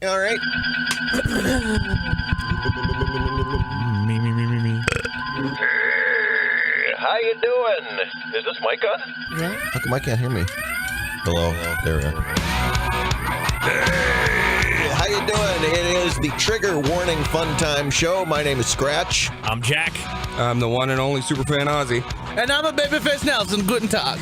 All right. Me. How you doing? Is this mic on? Yeah. How come I can't hear me? Hello. There we are. How you doing? It is the Trigger Warning Fun Time Show. My name is Scratch. I'm Jack. I'm the one and only Superfan Ozzy. And I'm a Babyface Nelson. Guten Tag.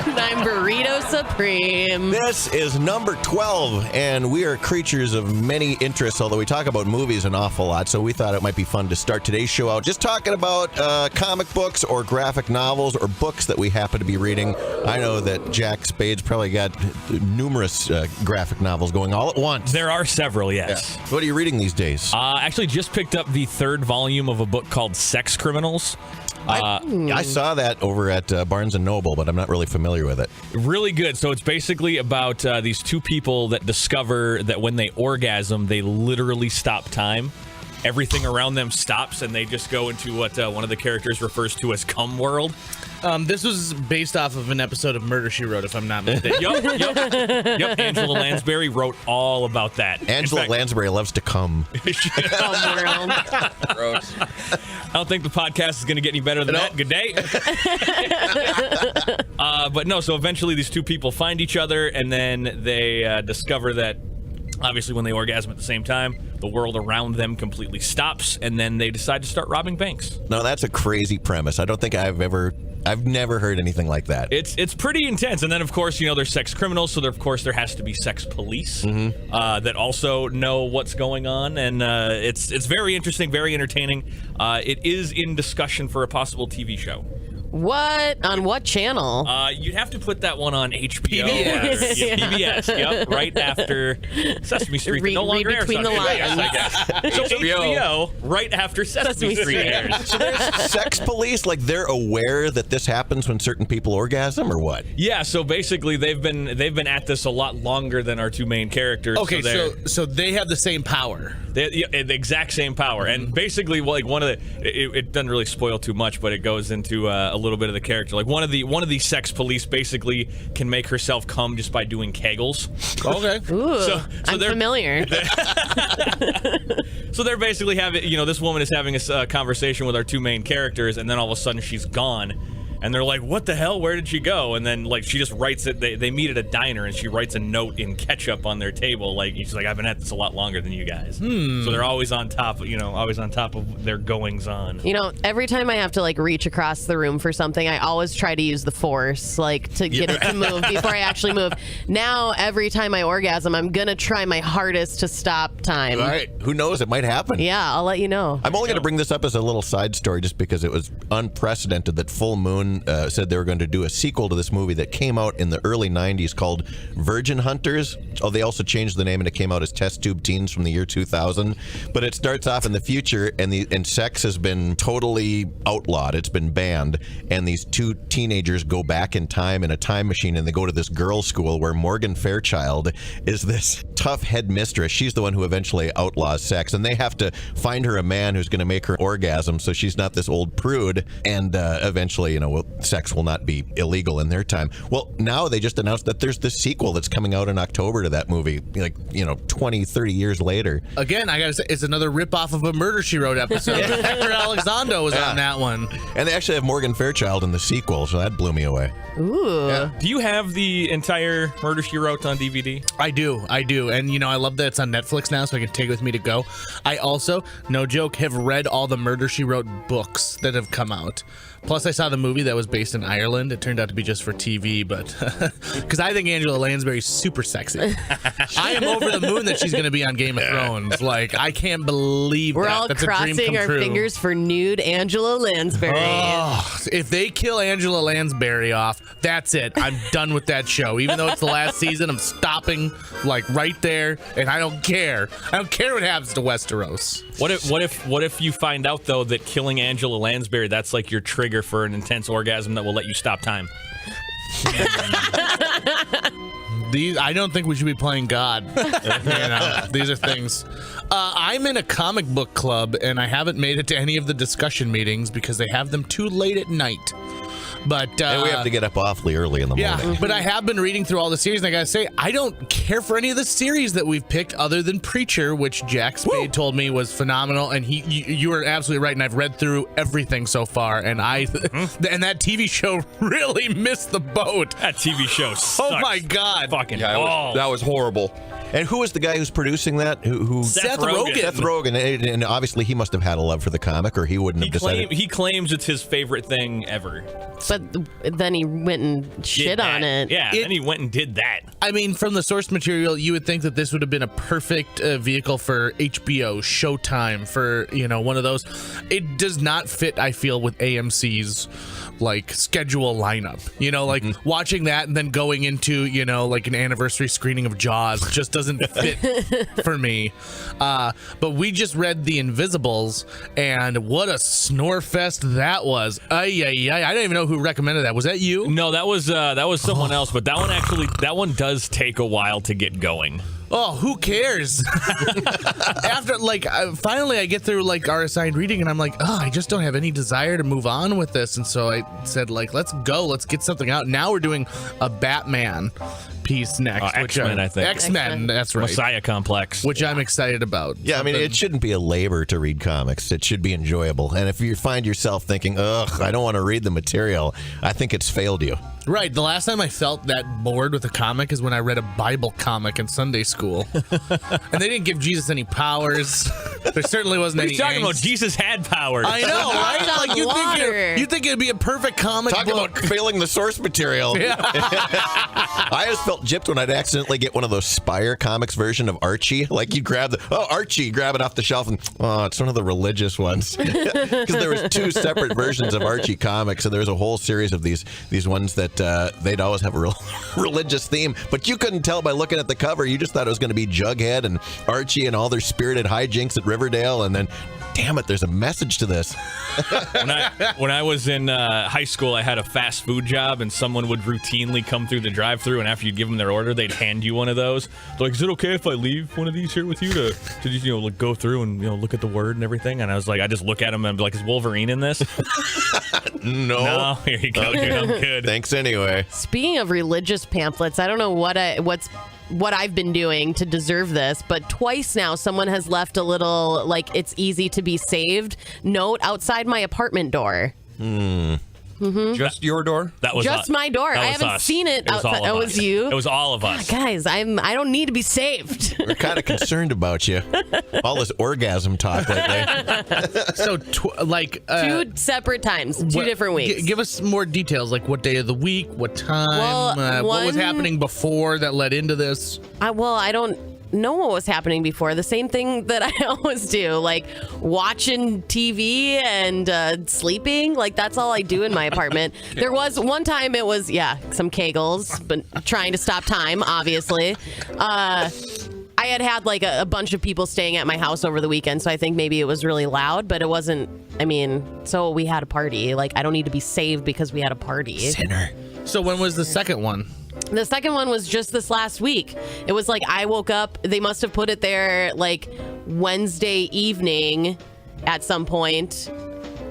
And I'm Burrito Supreme. This is number 12, and we are creatures of many interests, although we talk about movies an awful lot, so we thought it might be fun to start today's show out just talking about comic books or graphic novels or books that we happen to be reading. I know that Jack Spade's probably got numerous graphic novels going all at once. There are several, yes. Yeah. What are you reading these days? Actually just picked up the third volume of a book called Sex Criminals. I saw that over at Barnes & Noble, but I'm not really familiar with it. Really good. So it's basically about these two people that discover that when they orgasm, they literally stop time. Everything around them stops, and they just go into what one of the characters refers to as cum world. This was based off of an episode of Murder, She Wrote, if I'm not mistaken. Yep. Angela Lansbury wrote all about that. Angela Lansbury loves to cum. Gross. I don't think the podcast is going to get any better than that. Good day. But no, so eventually these two people find each other, and then they discover that obviously when they orgasm at the same time, the world around them completely stops, and then they decide to start robbing banks. No, that's a crazy premise. I don't think I've never heard anything like that. It's pretty intense. And then, of course, there's sex criminals, so there has to be sex police that also know what's going on. And it's very interesting, very entertaining. It is in discussion for a possible TV show. What? On what channel? You'd have to put that one on HBO. PBS. Yeah, PBS, yep, right after Sesame Street. Read no longer airs between on the PBS, lines. I guess. So HBO, right after Sesame Street airs. So there's sex police, like they're aware that this happens when certain people orgasm, or what? Yeah, so basically they've been at this a lot longer than our two main characters. Okay, so they have the same power. The exact same power, and basically, like one of the, it doesn't really spoil too much, but it goes into a little bit of the character. Like one of the sex police basically can make herself come just by doing Kegels. Okay. Ooh, So I'm they're familiar. So they're basically having, this woman is having a conversation with our two main characters, and then all of a sudden she's gone. And they're like, what the hell? Where did she go? And then, like, she just writes it. They meet at a diner, and she writes a note in ketchup on their table. Like, she's like, I've been at this a lot longer than you guys. So they're always on top, always on top of their goings on. Every time I have to, reach across the room for something, I always try to use the force, to get it to move before I actually move. Now, every time I orgasm, I'm going to try my hardest to stop time. All right. Who knows? It might happen. Yeah, I'll let you know. I'm only going to bring this up as a little side story just because it was unprecedented that Full Moon said they were going to do a sequel to this movie that came out in the early 90s called Virgin Hunters. Oh, they also changed the name and it came out as Test Tube Teens from the year 2000. But it starts off in the future and sex has been totally outlawed. It's been banned. And these two teenagers go back in time in a time machine and they go to this girls' school where Morgan Fairchild is this tough headmistress. She's the one who eventually outlaws sex. And they have to find her a man who's going to make her orgasm so she's not this old prude. And eventually, sex will not be illegal in their time. Well, now they just announced that there's this sequel that's coming out in October to that movie, 20, 30 years later. Again, I gotta say, it's another ripoff of a Murder, She Wrote episode. Hector Elizondo was on that one. And they actually have Morgan Fairchild in the sequel, so that blew me away. Ooh. Yeah. Do you have the entire Murder, She Wrote on DVD? I do. And, I love that it's on Netflix now, so I can take it with me to go. I also, no joke, have read all the Murder, She Wrote books that have come out. Plus, I saw the movie that was based in Ireland. It turned out to be just for TV, but because I think Angela Lansbury's super sexy. I am over the moon that she's going to be on Game of Thrones. I can't believe We're that. all That's crossing a dream come our true. fingers for nude Angela Lansbury. Oh, if they kill Angela Lansbury off, that's it. I'm done with that show. Even though it's the last season, I'm stopping right there, and I don't care. I don't care what happens to Westeros. What if you find out though that killing Angela Lansbury, that's like your trigger for an intense orgasm that will let you stop time? I don't think we should be playing God. These are things. I'm in a comic book club, and I haven't made it to any of the discussion meetings because they have them too late at night. But And we have to get up awfully early in the morning. yeah, but I have been reading through all the series, and I gotta say, I don't care for any of the series that we've picked other than Preacher, which Jack Spade told me was phenomenal, and you were absolutely right, and I've read through everything so far, and and that TV show really missed the boat. That TV show sucks. Oh my God. Fucking Yeah, balls. that was horrible. And who was the guy who's producing that? Who Seth Rogen. Rogen. Seth Rogen. And obviously he must have had a love for the comic, or he wouldn't have decided. He claims it's his favorite thing ever. But then he went and shit Did on that. it. Yeah, It- and he went and did that. I mean, from the source material, you would think that this would have been a perfect vehicle for HBO, Showtime, for, one of those. It does not fit, I feel, with AMC's schedule lineup. Watching that and then going into, an anniversary screening of Jaws just doesn't fit for me. But we just read The Invisibles, and what a snore fest that was. I don't even know who recommended that. Was that you? No, that was someone else, but that one does take a while to get going. Oh, who cares? After finally I get through our assigned reading, and I'm like, oh, I just don't have any desire to move on with this, and so I said let's go, let's get something out. Now we're doing a Batman piece next. X-Men, I think. X-Men, that's right. Messiah Complex. Which I'm excited about. Yeah, I mean, it shouldn't be a labor to read comics. It should be enjoyable. And if you find yourself thinking, ugh, I don't want to read the material, I think it's failed you. Right. The last time I felt that bored with a comic is when I read a Bible comic in Sunday school. And they didn't give Jesus any powers. There certainly wasn't What are any you talking about? angst. Jesus had powers. I know, right? on You water. think it'd be a perfect comic Talk book. about failing the source material. Yeah. I always felt gypped when I'd accidentally get one of those Spire comics version of Archie. Like you grab Archie, grab it off the shelf, and it's one of the religious ones. Because there was 2 separate versions of Archie comics, and there was a whole series of these ones that they'd always have a real religious theme, but you couldn't tell by looking at the cover. You just thought it was going to be Jughead and Archie and all their spirited hijinks at Riverdale, and then, damn it, there's a message to this. When I was in high school, I had a fast food job, and someone would routinely come through the drive-thru, and after you give them their order, they'd hand you one of those. They're like, "Is it okay if I leave one of these here with you to just, go through and look at the word and everything?" And I was like, I just look at them and be like, "Is Wolverine in this?" No, here you go, dude. I'm good. Thanks anyway. Speaking of religious pamphlets, I don't know what I've been doing to deserve this, but twice now someone has left a little "it's easy to be saved" note outside my apartment door. Just your door? That was Just us. my door. That I was haven't us. seen it was outside. all of Oh, it us. was you? It was all of us. Guys, I don't need to be saved. We're kind of concerned about you. All this orgasm talk lately. So, 2 separate times, 2 different weeks. Give us more details, like what day of the week, what time, Well, what was one- happening before that led into this. I don't know what was happening before. The same thing that I always do, watching TV and sleeping. That's all I do in my apartment. There was one time it was, some Kegels, but trying to stop time, obviously. I had a bunch of people staying at my house over the weekend, so I think maybe it was really loud, but it wasn't. So we had a party. I don't need to be saved because we had a party. Sinner. So when was the second one? The second one was just this last week. It was I woke up, they must have put it there Wednesday evening at some point,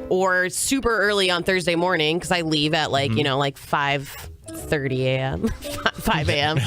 or super early on Thursday morning, because I leave at 5:30 a.m. 5 a.m.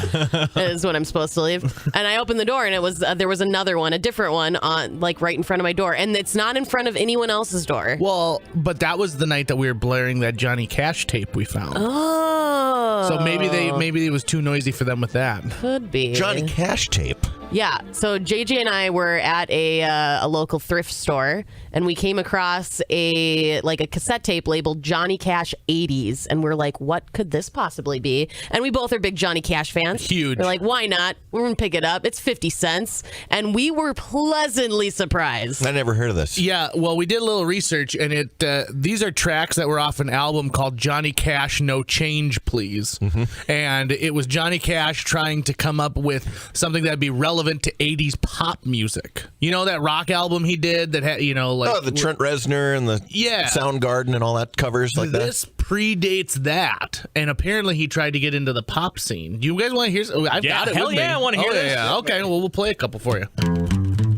is when I'm supposed to leave. And I opened the door, and it was there was another one, a different one on right in front of my door, and it's not in front of anyone else's door. Well, but that was the night that we were blaring that Johnny Cash tape we found. Oh, So maybe it was too noisy for them with that. could be Johnny Cash tape. Yeah, so JJ and I were at a local thrift store, and we came across a cassette tape labeled Johnny Cash 80s, and we're like, what could this possibly be? And we both are big Johnny Cash fans. Huge. We're like, why not? We're gonna pick it up. It's 50 cents, and we were pleasantly surprised. I never heard of this. Yeah, well, we did a little research, and these are tracks that were off an album called Johnny Cash No Change Please. And it was Johnny Cash trying to come up with something that'd be relevant to 80s pop music. You know that rock album he did that had, the Trent Reznor and the Soundgarden and all that covers like that. This predates that, and apparently he tried to get into the pop scene. Do you guys want to hear? I've got it. Hell with yeah, me. I wanna hear this. Yeah. Okay, well, we'll play a couple for you.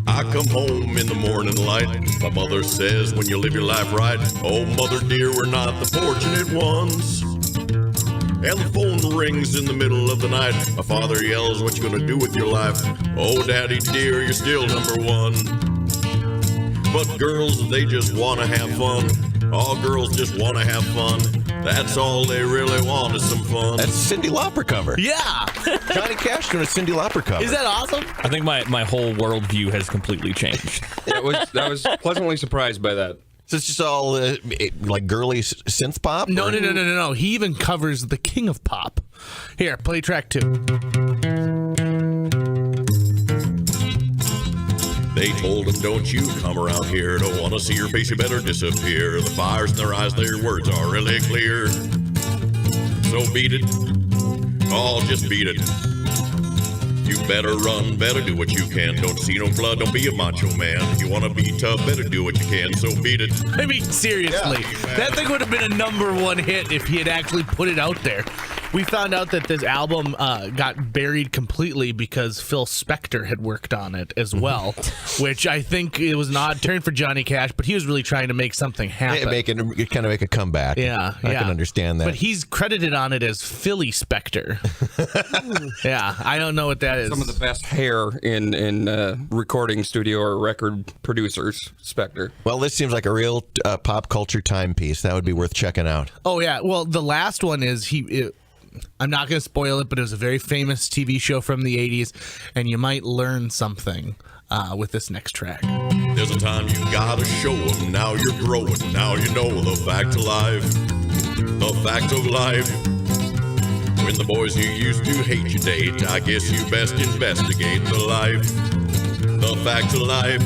I come home in the morning light. My mother says, when you live your life right, oh, mother dear, we're not the fortunate ones. and the phone rings in the middle of the night. A father yells, what you gonna do with your life? Oh, daddy dear, you're still number one. But girls, they just wanna have fun. All girls just wanna have fun. That's all they really want is some fun. That's a Cyndi Lauper cover. Yeah. Johnny Cash doing a Cyndi Lauper cover. Is that awesome? I think my whole worldview has completely changed. I was pleasantly surprised by that. So it's just all like girly synth pop? No, or- no. He even covers the king of pop. Here, play track 2. They told him, don't you come around here. Don't want to see your face, you better disappear. The fires in their eyes, their words are really clear. So beat it. Oh, just beat it. You better run, better do what you can. Don't see no blood, don't be a macho man. If you want to be tough, better do what you can. So beat it. I mean, seriously, that thing would have been a #1 hit if he had actually put it out there. We found out that this album got buried completely because Phil Spector had worked on it as well, which I think it was an odd turn for Johnny Cash, but he was really trying to make something happen. Kind of make a comeback. Yeah, I can understand that. But he's credited on it as Philly Spector. Yeah, I don't know what that is. Some of the best hair in recording studio or record producers, Spector. Well, this seems like a real pop culture timepiece. That would be worth checking out. Oh yeah, well the last one is I'm not going to spoil it, but it was a very famous TV show from the 80s, and you might learn something with this next track. There's a time you gotta show them. Now you're growing. Now you know the fact of life. The fact of life. When the boys you used to hate you date, I guess you best investigate the life. The fact of life.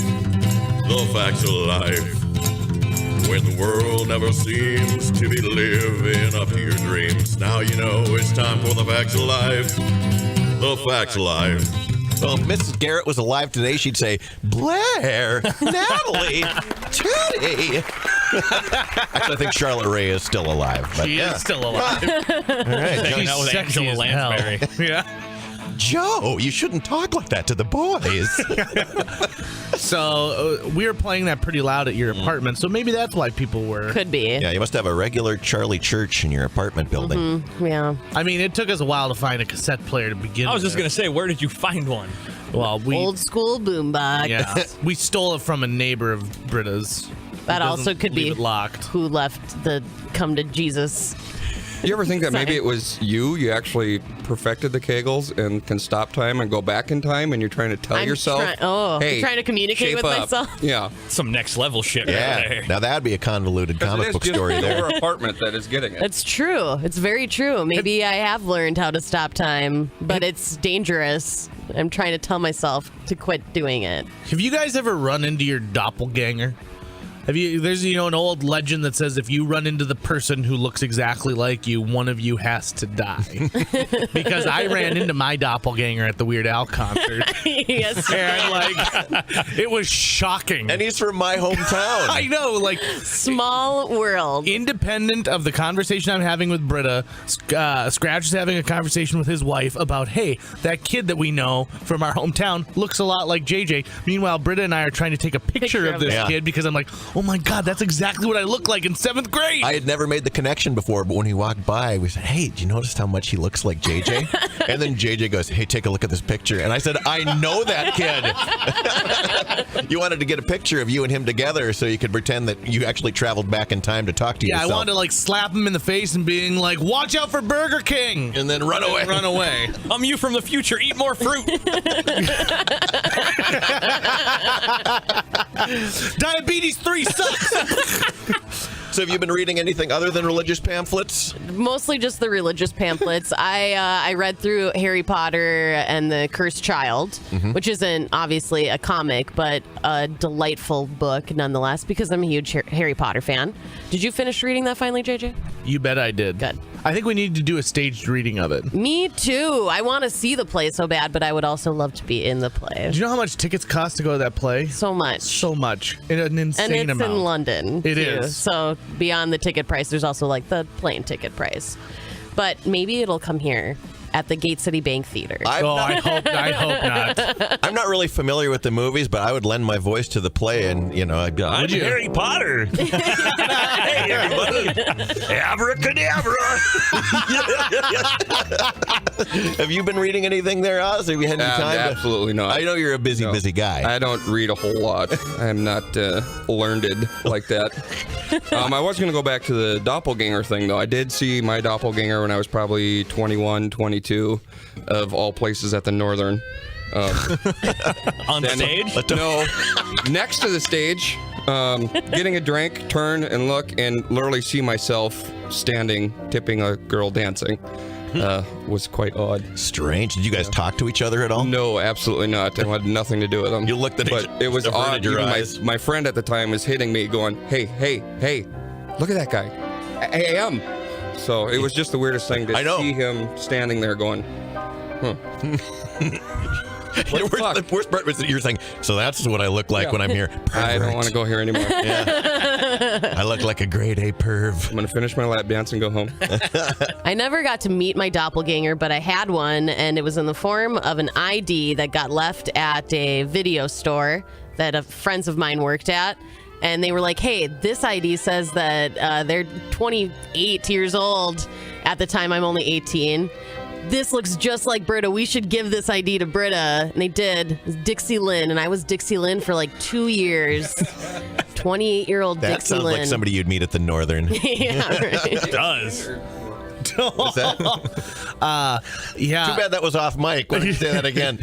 The fact of life. When the world never seems to be living up to your dreams, now you know it's time for the facts of life. The facts of life. Well, if Mrs. Garrett was alive today, she'd say, Blair, Natalie, Tootie. Actually, I think Charlotte Ray is still alive. But She yeah. is still alive. All right, Hanging out with sexy Angela as hell. Lansbury. Yeah. Joe, you shouldn't talk like that to the boys. So we were playing that pretty loud at your apartment, so maybe that's why people were. Could be. Yeah, you must have a regular Charlie Church in your apartment building. Yeah. I mean, it took us a while to find a cassette player to begin I was just with. gonna say, where did you find one? Well, we Old school boombox. yeah, we stole it from a neighbor of Britta's. That Who also doesn't could leave be it locked. who left the come to Jesus. You ever think that maybe Sorry. it was you actually perfected the Kegels and can stop time and go back in time, and you're trying to tell I'm yourself, I'm hey, trying to communicate shape with up. myself. Yeah. Some next level shit right Yeah, there. now that'd be a convoluted Because comic it is book just story your there. apartment that is getting it. It's true. It's very true. Maybe I have learned how to stop time, but it's dangerous. I'm trying to tell myself to quit doing it. Have you guys ever run into your doppelganger? Have you? There's an old legend that says if you run into the person who looks exactly like you, one of you has to die. Because I ran into my doppelganger at the Weird Al concert, Yes. and like it was shocking. And he's from my hometown. I know, like Small world. independent of the conversation I'm having with Britta, Scratch is having a conversation with his wife about, hey, that kid that we know from our hometown looks a lot like JJ. Meanwhile, Britta and I are trying to take a picture of this him. kid because I'm like, oh my God, that's exactly what I look like in 7th grade. I had never made the connection before, but when he walked by, we said, hey, do you notice how much he looks like JJ? And then JJ goes, hey, take a look at this picture. And I said, I know that kid. You wanted to get a picture of you and him together so you could pretend that you actually traveled back in time to talk to Yeah, yourself. I wanted to like slap him in the face and being like, watch out for Burger King. And then run away. Run away. I'm you from the future. Eat more fruit. Diabetes 3 sucks. So have you been reading anything other than religious pamphlets? Mostly just the religious pamphlets. I read through Harry Potter and the Cursed Child, which isn't obviously a comic, but a delightful book nonetheless, because I'm a huge Harry Potter fan. Did you finish reading that finally, JJ? You bet I did. Good. I think we need to do a staged reading of it. Me too. I want to see the play so bad, but I would also love to be in the play. Do you know how much tickets cost to go to that play? So much. So much. An insane And it's amount. in London. It too. is. So beyond the ticket price, there's also like the plane ticket price. But maybe it'll come here. at the Gate City Bank Theater. I'm I hope not. I'm not really familiar with the movies, but I would lend my voice to the play, and I'd go, I'm Harry Potter. Hey, everybody. Abracadabra. Have you been reading anything there, Oz? Have you had any time? Absolutely not. I know you're a busy guy. I don't read a whole lot. I'm not learned like that. I was going to go back to the doppelganger thing, though. I did see my doppelganger when I was probably 21, 22, of all places at the Northern. On stage? No, next to the stage, getting a drink, turn and look, and literally see myself standing, tipping a girl dancing. Was quite odd. Strange. Did you guys talk to each other at all? No, absolutely not. I had nothing to do with them. You looked at but each- it was averted odd. your Even eyes. my friend at the time was hitting me, going, "Hey, look at that guy. I am." So it was just the weirdest thing to I know. see him standing there, going, The worst part was that you were saying, so that's what I look like when I'm here. "I don't want to go here anymore. I look like a grade A perv. I'm gonna finish my lap dance and go home." I never got to meet my doppelganger, but I had one, and it was in the form of an ID that got left at a video store that friends of mine worked at. And they were like, hey, this ID says that they're 28 years old. At the time, I'm only 18. This looks just like Britta. We should give this ID to Britta. And they did. It was Dixie Lynn. And I was Dixie Lynn for like 2 years. 28-year-old That Dixie sounds Lynn. like somebody you'd meet at the Northern. Yeah, right. It does. What's that? Yeah. Too bad that was off mic. Why don't you say that again?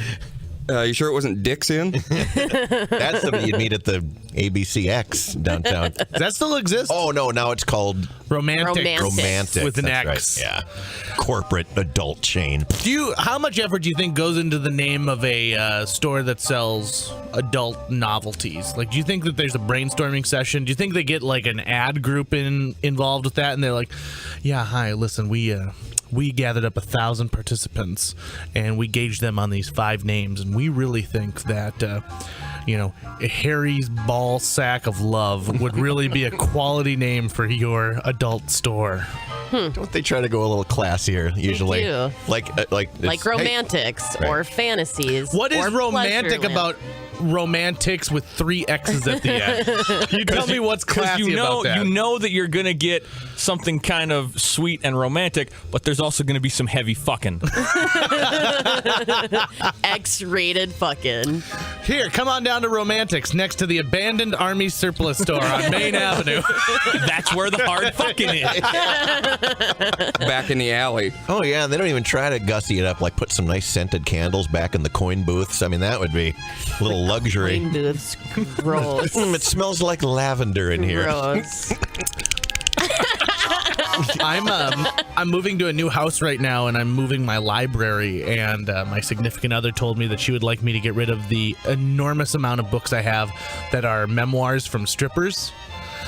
You sure it wasn't Dixon? That's somebody you'd meet at the ABCX downtown. Does that still exist? Oh, no, now it's called Romantic. Romantic. With an That's X. right, yeah. Corporate adult chain. How much effort do you think goes into the name of a store that sells adult novelties? Like, do you think that there's a brainstorming session? Do you think they get like an ad group involved with that, and they're like, "Yeah, hi, listen, we gathered up 1,000 participants, and we gauged them on these 5 names, and we really think that." Harry's Ball Sack of Love would really be a quality name for your adult store. Don't they try to go a little classier usually? do. Like Like romantics or fantasies. What is or romantic Pleasureland. about romantics with 3 X's at the end? You tell me what's Because classy about that. you know that you're gonna get something kind of sweet and romantic, but there's also gonna be some heavy fucking. X-rated fucking. Here, come on down to Romantics next to the abandoned Army surplus store on Main Avenue. That's where the hard fucking is. Back in the alley. Oh yeah, and they don't even try to gussy it up, like put some nice scented candles back in the coin booths. I mean, that would be a little luxury. Green booths. Gross. It smells like lavender in here. Gross. I'm moving to a new house right now, and I'm moving my library. And my significant other told me that she would like me to get rid of the enormous amount of books I have that are memoirs from strippers.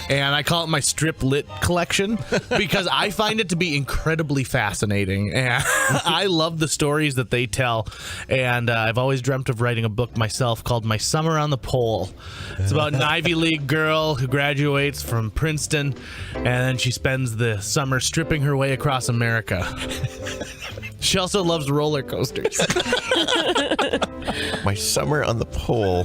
And I call it my strip lit collection because I find it to be incredibly fascinating. And I love the stories that they tell. And I've always dreamt of writing a book myself called My Summer on the Pole. It's about an Ivy League girl who graduates from Princeton, and then she spends the summer stripping her way across America. She also loves roller coasters. My Summer on the Pole.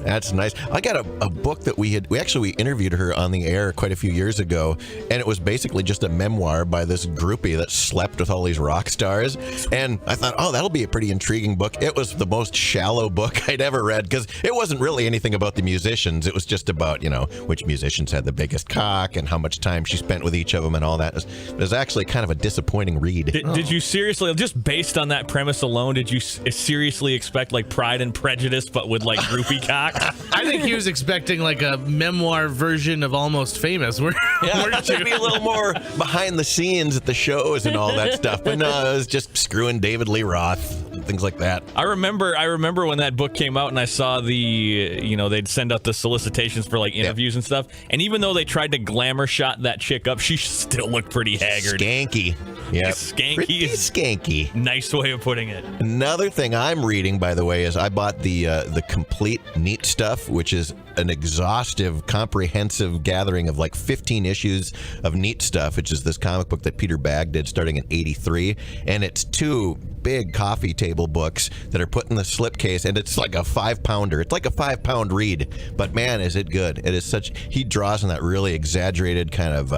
That's nice. I got a book that we interviewed her on the air quite a few years ago, and it was basically just a memoir by this groupie that slept with all these rock stars. And I thought, oh, that'll be a pretty intriguing book. It was the most shallow book I'd ever read because it wasn't really anything about the musicians. It was just about, which musicians had the biggest cock and how much time she spent with each of them and all that. It was actually kind of a disappointing read. Did you seriously, just based on that premise alone, did you seriously expect like Pride and Prejudice, but with like groupie cock? I think he was expecting like a memoir version of Almost Famous. Yeah, it should be a little more behind the scenes at the shows and all that stuff. But no, it was just screwing David Lee Roth. things like that. I remember when that book came out and I saw they'd send out the solicitations for like interviews and stuff. And even though they tried to glamour shot that chick up, she still looked pretty haggard. Skanky. Yeah. Skanky Pretty is skanky. nice way of putting it. Another thing I'm reading, by the way, is I bought the complete Neat Stuff, which is an exhaustive, comprehensive gathering of like 15 issues of Neat Stuff, which is this comic book that Peter Bagg did starting in '83, and it's 2 big coffee table books that are put in the slipcase, and it's like a 5-pounder. It's like a 5-pound read, but man, is it good. It is such, he draws in that really exaggerated kind of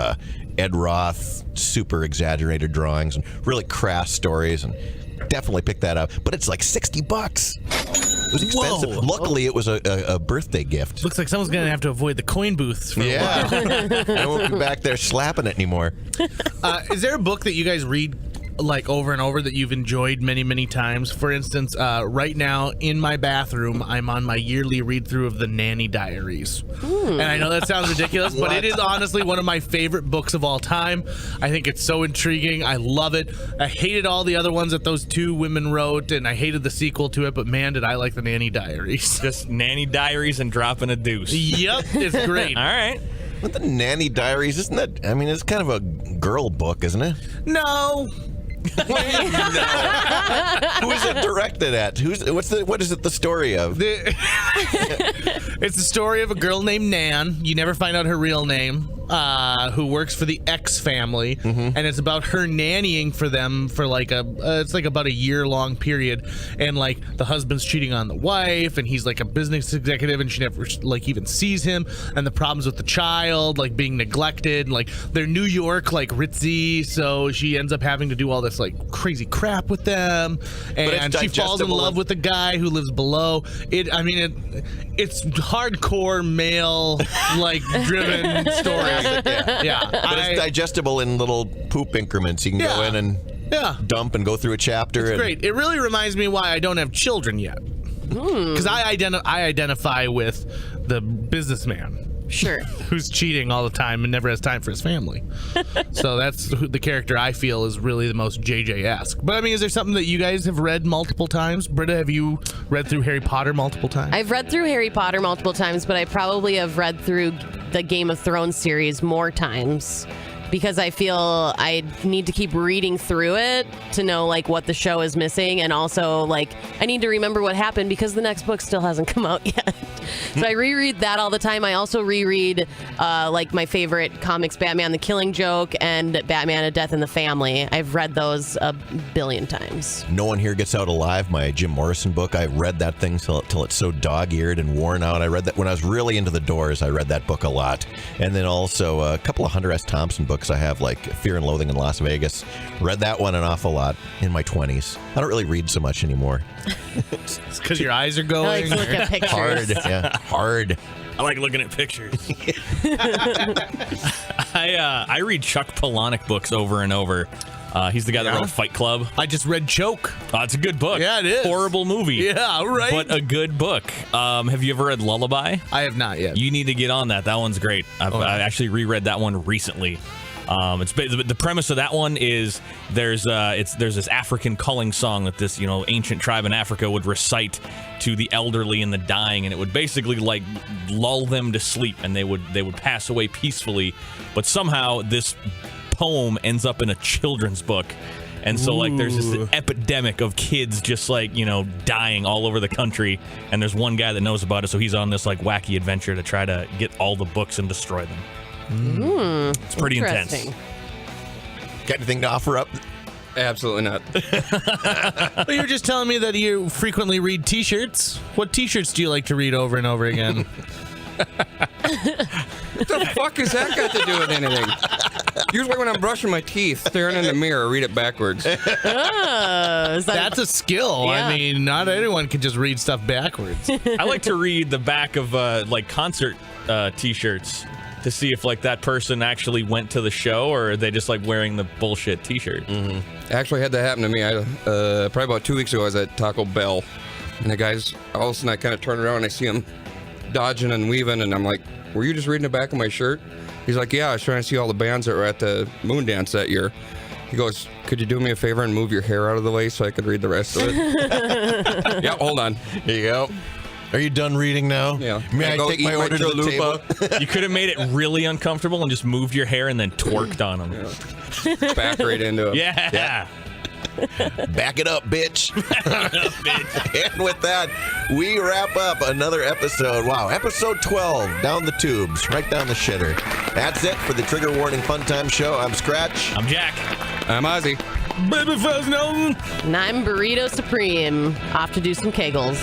Ed Roth, super exaggerated drawings and really crass stories, and definitely pick that up. But it's like $60. It was expensive. Whoa. Luckily, it was a birthday gift. Looks like someone's gonna have to avoid the coin booths for a while. Yeah. I won't be back there slapping it anymore. Is there a book that you guys read like over and over that you've enjoyed many, many times? For instance, right now in my bathroom, I'm on my yearly read through of the Nanny Diaries. And I know that sounds ridiculous, but it is honestly one of my favorite books of all time. I think it's so intriguing. I love it. I hated all the other ones that those 2 women wrote, and I hated the sequel to it, but man, did I like the Nanny Diaries. Just Nanny Diaries and dropping a deuce. Yep, it's great. All right. But the Nanny Diaries, isn't that, I mean, it's kind of a girl book, isn't it? No. Who is it directed at? What is it the story of? It's the story of a girl named Nan. You never find out her real name. Who works for the X family, and it's about her nannying for them for like it's like about a year-long period, and like the husband's cheating on the wife, and he's like a business executive, and she never like even sees him, and the problems with the child, like being neglected, like they're New York like ritzy, so she ends up having to do all this like crazy crap with them, and she falls in love with the guy who lives below it. I mean, it's hardcore male like driven story. Yeah. But it's digestible in little poop increments. You can go in and dump and go through a chapter. It's great. It really reminds me why I don't have children yet. Because I identify with the businessman. Sure. Who's cheating all the time and never has time for his family. So that's the character I feel is really the most JJ-esque. But I mean, is there something that you guys have read multiple times? Britta, have you read through Harry Potter multiple times? I've read through Harry Potter multiple times, but I probably have read through the Game of Thrones series more times, because I feel I need to keep reading through it to know like what the show is missing, and also like I need to remember what happened because the next book still hasn't come out yet. So I reread that all the time. I also reread like my favorite comics, Batman the Killing Joke and Batman A Death in the Family. I've read those a billion times. No One Here Gets Out Alive, my Jim Morrison book. I read that thing till it's so dog-eared and worn out. I read that when I was really into the Doors. I read that book a lot. And then also a couple of Hunter S. Thompson books I have, like Fear and Loathing in Las Vegas. Read that one an awful lot in my 20s. I don't really read so much anymore. It's because your eyes are I going. like to look at pictures. Hard, yeah, hard. I like looking at pictures. I read Chuck Palahniuk books over and over. He's the guy that wrote Fight Club. I just read Choke. It's a good book. Yeah, it is. Horrible movie. Yeah, right. But a good book. Have you ever read Lullaby? I have not yet. You need to get on that. That one's great. I actually reread that one recently. It's the premise of that one is there's this African culling song that this ancient tribe in Africa would recite to the elderly and the dying, and it would basically like lull them to sleep, and they would pass away peacefully. But somehow this poem ends up in a children's book. And so, like, there's this epidemic of kids just, like, dying all over the country. And there's one guy that knows about it, so he's on this, like, wacky adventure to try to get all the books and destroy them. It's pretty intense. Got anything to offer up? Absolutely not. Well, you were just telling me that you frequently read T-shirts. What T-shirts do you like to read over and over again? What the fuck has that got to do with anything? Usually when I'm brushing my teeth, staring in the mirror, read it backwards. That's a skill. Yeah. I mean, not anyone can just read stuff backwards. I like to read the back of, like, concert T-shirts to see if, like, that person actually went to the show or are they just, like, wearing the bullshit T-shirt. Actually had that happen to me. Probably about 2 weeks ago, I was at Taco Bell, and the guys, all of a sudden I kind of turn around and I see him dodging and weaving, and I'm like, were you just reading the back of my shirt? He's like, yeah, I was trying to see all the bands that were at the Moon Dance that year. He goes, "Could you do me a favor and move your hair out of the way so I could read the rest of it?" Yeah, hold on. Here you go. Are you done reading now? Yeah. May I Go take eat my order to the chalupa. table? You could have made it really uncomfortable and just moved your hair and then twerked on him. Back right into it. Yeah. Back it up, bitch. And with that, we wrap up another episode. Wow, episode 12, down the tubes, right down the shitter. That's it for the Trigger Warning Fun Time Show. I'm Scratch. I'm Jack. I'm Ozzy. Babyface Nelson. And I'm Burrito Supreme. Off to do some kegels.